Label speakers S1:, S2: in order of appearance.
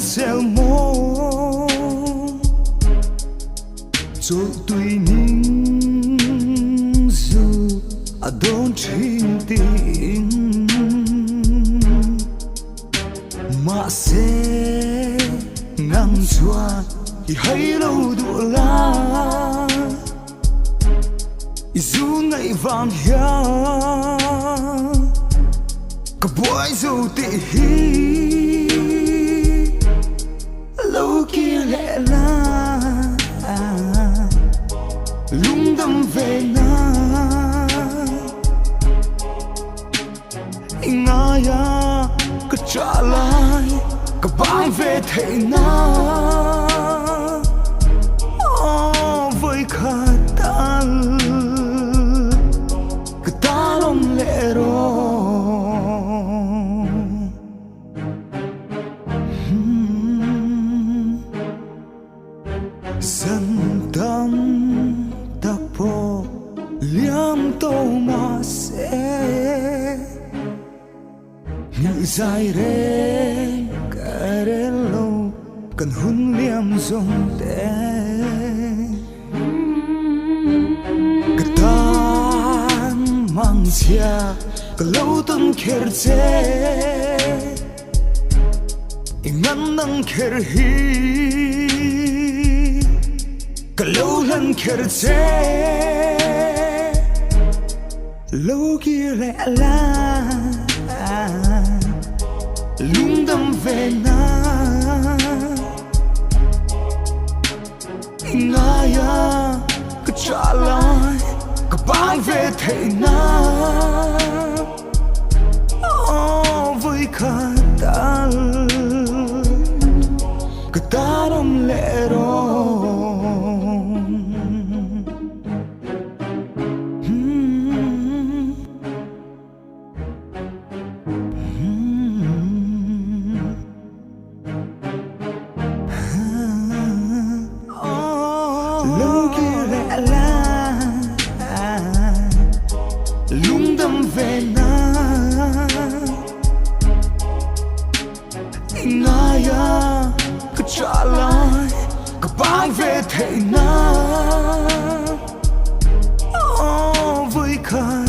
S1: xeo mô rồi tùy ninh dù đón trình tình mà sẽ ngang chua thì hay lâu đùa la dù ngày vàng hia cả buổi dù tị hi lâu kia lẽ la lung đâm về na ngài cứ trả lại cả bang về thế na với khả ta cứ ta lòng lệ rồi dân tâm ta po liam tô mà sẽ như dài rê cả rê lâu cần hun liam dòng té cái tan mang chia cái lâu tâm kher che ngăn nang kher hi cái lâu lần kher che lâu kia lẽ la lung đâm về na ngài cứ trả lại cứ bang về thế na với khả ta cứ ta đâm lệ rồi lâu kia lẽ la lung đâm về na ngài cứ trả lại cứ bang về thế na với khả